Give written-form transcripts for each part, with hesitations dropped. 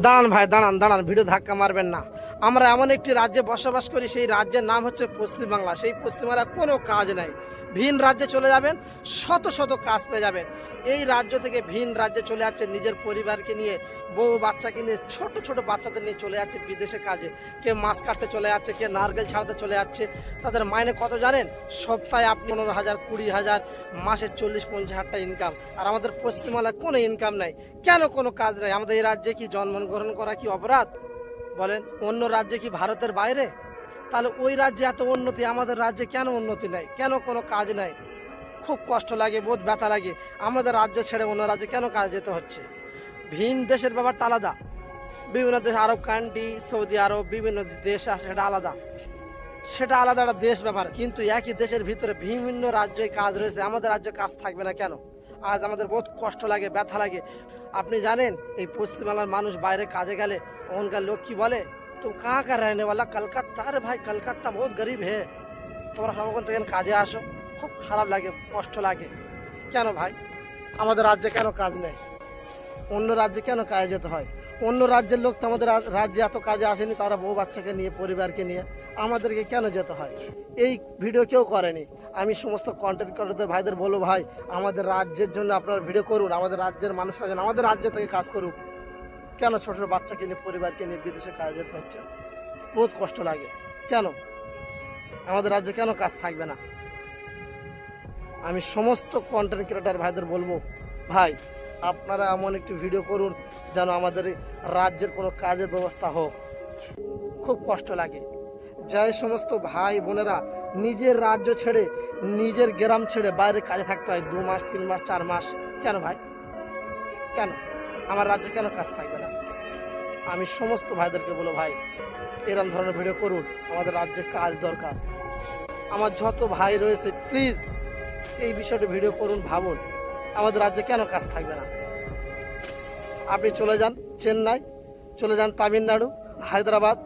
দাঁড়ান ভাই, দাঁড়ান দাঁড়ান, ভিডিও ধাক্কা মারবেন না। আমরা এমন একটি রাজ্যে বসবাস করি, সেই রাজ্যের নাম হচ্ছে পশ্চিমবাংলা। সেই পশ্চিমবাংলায় কোনো কাজ নাই। ভিন রাজ্যে চলে যাবেন, শত শত কাজ পেয়ে যাবেন। এই রাজ্য থেকে ভিন রাজ্যে চলে যাচ্ছে নিজের পরিবারকে নিয়ে, বউ বাচ্চাকে নিয়ে, ছোট ছোট বাচ্চাদের নিয়ে চলে যাচ্ছে বিদেশে কাজে। কে মাছ কাটতে চলে যাচ্ছে, কে নারকেল ছাড়াতে চলে যাচ্ছে। তাদের মাইনে কত জানেন? সপ্তাহে আপনি 15,000, 20,000, মাসে 40-50,000 টাকা ইনকাম। আর আমাদের পশ্চিমবাংলায় কোনো ইনকাম নাই। কেন কোনো কাজ নাই? আমাদের এই রাজ্যে কি জন্মগ্রহণ করা কি অপরাধ? বলেন, অন্য রাজ্যে কি ভারতের বাইরে? তাহলে ওই রাজ্যে এত উন্নতি, আমাদের রাজ্যে কেন উন্নতি নাই? কেন কোনো কাজ নাই? খুব কষ্ট লাগে, বোধ ব্যথা লাগে। আমাদের রাজ্য ছেড়ে অন্য রাজ্যে কেন কাজ যেতে হচ্ছে? ভিন দেশের ব্যাপারটা আলাদা। বিভিন্ন দেশ, আরব কান্ট্রি, সৌদি আরব, বিভিন্ন দেশ আছে, সেটা আলাদা। সেটা আলাদা একটা দেশ ব্যাপার। কিন্তু একই দেশের ভিতরে বিভিন্ন রাজ্যে কাজ রয়েছে, আমাদের রাজ্যে কাজ থাকবে না কেন? আজ আমাদের বহুত কষ্ট লাগে, ব্যথা লাগে। আপনি জানেন, এই পশ্চিমবাংলার মানুষ বাইরে কাজে গেলে ওখানকার লোক কি বলে? তুম কাহা কা রহনে ওয়ালা? কলকাতা। আরে ভাই, কলকাতা বহুত গরিব হে, তোমরা সব ওখান থেকে কাজে আসো। খুব খারাপ লাগে, কষ্ট লাগে। কেন ভাই? আমাদের রাজ্যে কেন কাজ নেই? অন্য রাজ্যে কেন কাজে যেতে হয়? অন্য রাজ্যের লোক তো আমাদের রাজ্যে এত কাজে আসেনি, তারা বউ বাচ্চাকে নিয়ে, পরিবারকে নিয়ে। আমাদেরকে কেন যেতে হয়? এই ভিডিও কেউ করেনি। আমি সমস্ত কন্টেন্ট ক্রিয়েটরদের ভাইদের বলবো, ভাই আমাদের রাজ্যের জন্য আপনারা ভিডিও করুন, আমাদের রাজ্যের মানুষরা যেন আমাদের রাজ্য থেকে কাজ করুক। কেন ছোট ছোট বাচ্চাকে নিয়ে, পরিবারকে নিয়ে বিদেশে কাজে যেতে হচ্ছে? বহুত কষ্ট লাগে। কেন আমাদের রাজ্যে কেন কাজ থাকবে না? আমি সমস্ত কন্টেন্ট ক্রিয়েটর ভাইদের বলবো, ভাই আপনারা এমন একটি ভিডিও করুন যেন আমাদের রাজ্যের কোনো কাজের ব্যবস্থা হোক। খুব কষ্ট লাগে। যে সমস্ত ভাই বোনেরা নিজের রাজ্য ছেড়ে, নিজের গ্রাম ছেড়ে বাইরে কাজে থাকতে হয় 2 মাস, 3 মাস, 4 মাস। কেন ভাই? কেন আমার রাজ্যে কেন কাজ থাকবে না? আমি সমস্ত ভাইদেরকে বলো, ভাই এরকম ধরনের ভিডিও করুন, আমাদের রাজ্যে কাজ দরকার। আমার যত ভাই রয়েছে, প্লিজ এই বিষয়টা ভিডিও করুন, ভাবুন আমাদের রাজ্যে কেন কাজ থাকবে না। আপনি চলে যান চেন্নাই, চলে যান তামিলনাড়ু, হায়দ্রাবাদ,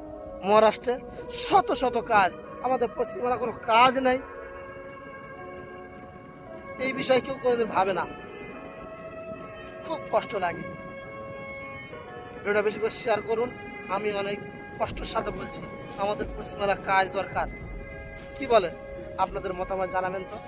মহারাষ্ট্রে, শত শত কাজ। আমাদের পশ্চিমবাংলা কোনো কাজ নেই। এই বিষয়ে কেউ কোনোদিন ভাবে না। খুব কষ্ট লাগে। ভিডিওটা বেশি করে শেয়ার করুন। আমি অনেক কষ্টের সাথে বলছি, আমাদের পশ্চিমবাংলা কাজ দরকার। কি বলেন? আপনাদের মতামত জানাবেন তো।